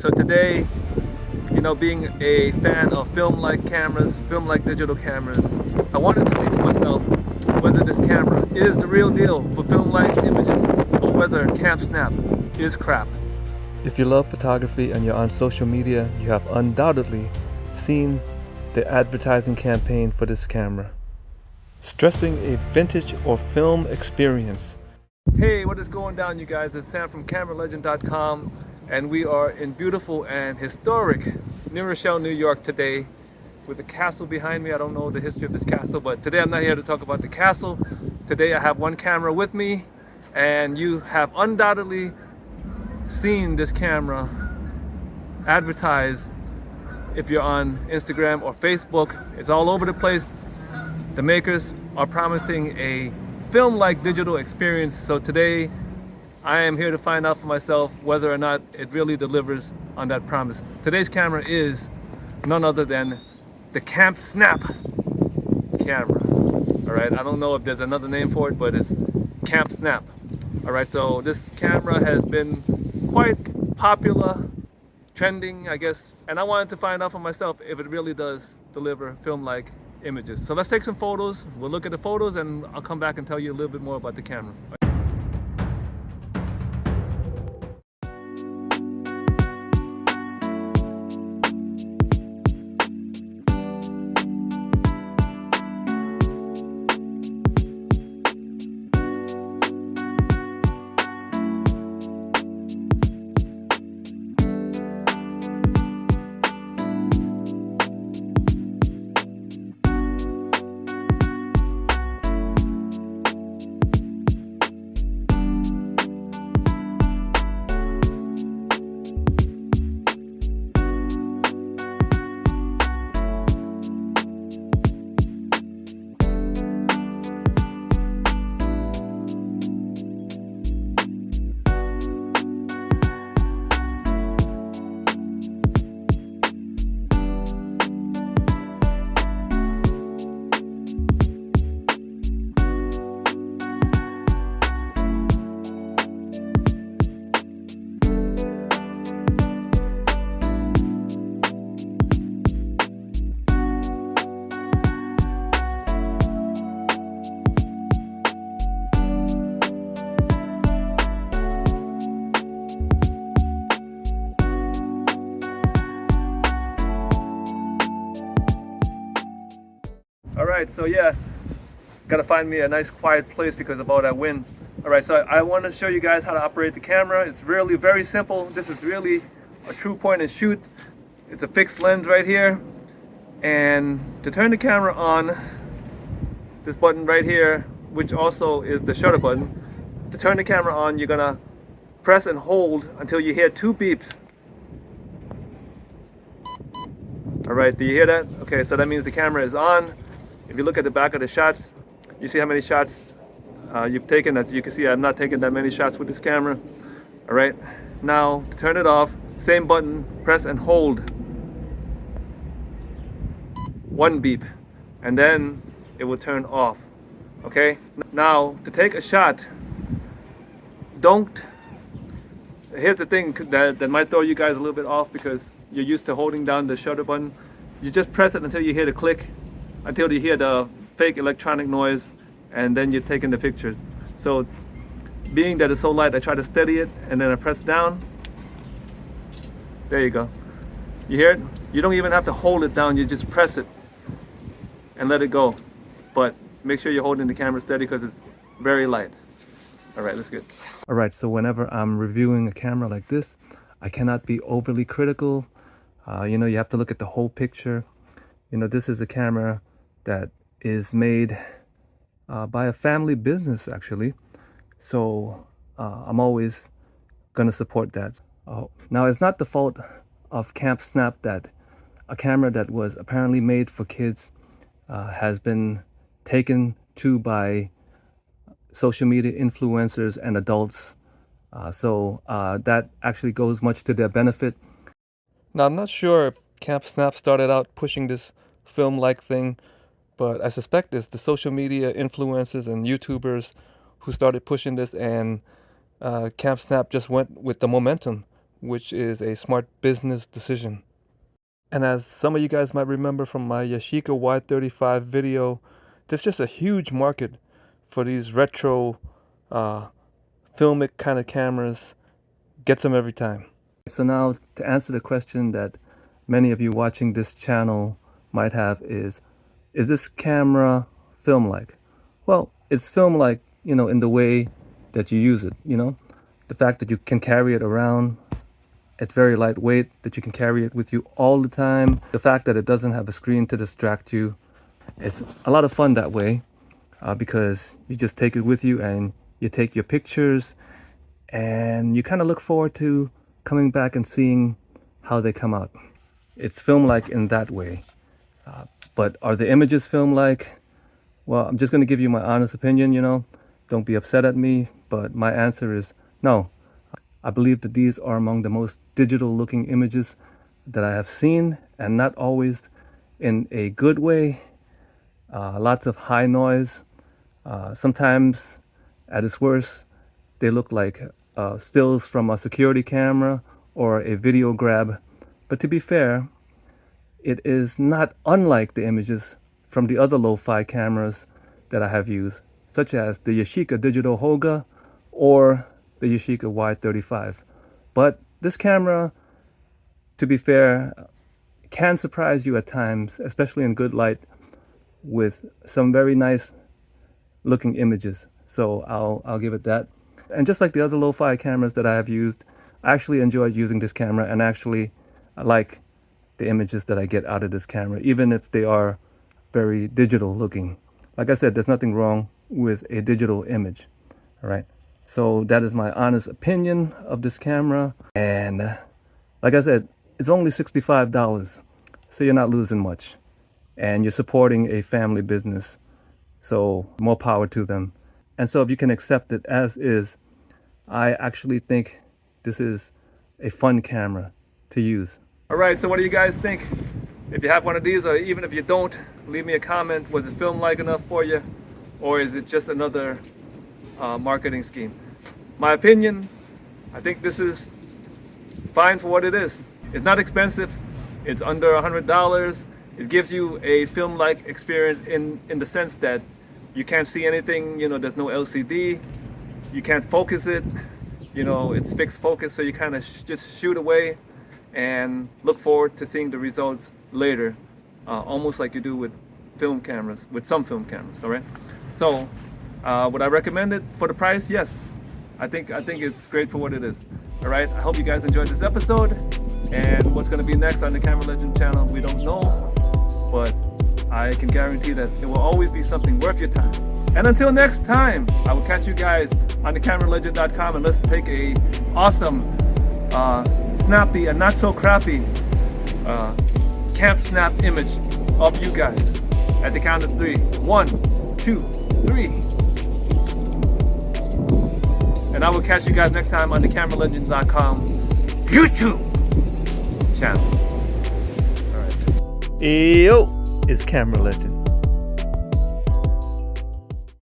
So today, being a fan of film-like cameras, film-like digital cameras, I wanted to see for myself whether this camera is the real deal for film-like images or whether Camp Snap is crap. If you love photography and you're on social media, you have undoubtedly seen the advertising campaign for this camera, stressing a vintage or film experience. Hey, what is going down, you guys? It's Sam from CameraLegend.com, and we are in beautiful and historic New Rochelle, New York today with a castle behind me. I don't know the history of this castle, but today I'm not here to talk about the castle. Today I have one camera with me, and you have undoubtedly seen this camera advertised if you're on Instagram or Facebook. It's all over the place. The makers are promising a film-like digital experience. So today I am here to find out for myself whether or not it really delivers on that promise. Today's camera is none other than the Camp Snap camera. All right, I don't know if there's another name for it, but it's Camp Snap. All right, so this camera has been quite popular, trending, I guess, and I wanted to find out for myself if it really does deliver film-like images. So let's take some photos. We'll look at the photos and I'll come back and tell you a little bit more about the camera. All right, so yeah, gotta find me a nice quiet place because of all that wind. All right, so I want to show you guys how to operate the camera. It's really very simple. This is really a true point and shoot. It's a fixed lens right here. And to turn the camera on, this button right here, which also is the shutter button, to turn the camera on, you're gonna press and hold until you hear 2 beeps. All right, do you hear that? Okay, so that means the camera is on. If you look at the back of the shots, you see how many shots you've taken. As you can see, I've not taken that many shots with this camera. All right, now to turn it off, same button, press and hold. 1 beep, and then it will turn off. Okay, now to take a shot, here's the thing that might throw you guys a little bit off because you're used to holding down the shutter button. You just press it until you hear the click, until you hear the fake electronic noise, and then you're taking the picture. So being that it's so light, I try to steady it and then I press down. There you go. You hear it? You don't even have to hold it down, you just press it and let it go. But make sure you're holding the camera steady because it's very light. All right, let's get. All right, so whenever I'm reviewing a camera like this, I cannot be overly critical. You have to look at the whole picture. This is a camera that is made by a family business, actually. So I'm always gonna support that. Now, it's not the fault of Camp Snap that a camera that was apparently made for kids has been taken to by social media influencers and adults. So that actually goes much to their benefit. Now, I'm not sure if Camp Snap started out pushing this film-like thing, but I suspect it's the social media influencers and YouTubers who started pushing this, and Camp Snap just went with the momentum. which is a smart business decision. And as some of you guys might remember from my Yashica Y35 video, there's just a huge market for these retro filmic kind of cameras. Gets them every time. So now to answer the question that many of you watching this channel might have is this camera film-like? Well, it's film-like, you know, in the way that you use it, you know, the fact that you can carry it around. It's very lightweight, that you can carry it with you all the time. The fact that it doesn't have a screen to distract you. It's a lot of fun that way because you just take it with you and you take your pictures and you kind of look forward to coming back and seeing how they come out. It's film-like in that way. But are the images film-like? Well, I'm just going to give you my honest opinion, you know. Don't be upset at me, but my answer is no. I believe that these are among the most digital looking images that I have seen, and not always in a good way. Lots of high noise. Sometimes at its worst, they look like stills from a security camera or a video grab. But to be fair, it is not unlike the images from the other lo-fi cameras that I have used, such as the Yashica Digital Hoga or the Yashica Y35. But this camera, to be fair, can surprise you at times, especially in good light, with some very nice looking images. So I'll give it that. And just like the other lo-fi cameras that I have used, I actually enjoyed using this camera, and actually I like the images that I get out of this camera, even if they are very digital looking. Like I said, there's nothing wrong with a digital image. All right. So that is my honest opinion of this camera. And like I said, it's only $65. So you're not losing much. And you're supporting a family business. So more power to them. And so if you can accept it as is, I actually think this is a fun camera to use. All right, so what do you guys think? If you have one of these, or even if you don't, leave me a comment. Was it film-like enough for you? Or is it just another marketing scheme? My opinion, I think this is fine for what it is. It's not expensive. It's under $100. It gives you a film-like experience in the sense that you can't see anything, you know, there's no LCD. You can't focus it. You know, it's fixed focus, so you kind of just shoot away and look forward to seeing the results later, almost like you do with film cameras, with some film cameras. All right. So, would I recommend it for the price? Yes. I think it's great for what it is. All right. I hope you guys enjoyed this episode. And what's going to be next on the Camera Legend channel, we don't know, but I can guarantee that it will always be something worth your time. And until next time, I will catch you guys on theCameraLegend.com, and let's take a awesome, snappy and not so crappy camp snap image of you guys at the count of 3. 1, 2, 3. And I will catch you guys next time on theCameraLegend.com YouTube channel. All right. Yo, it's Camera Legend.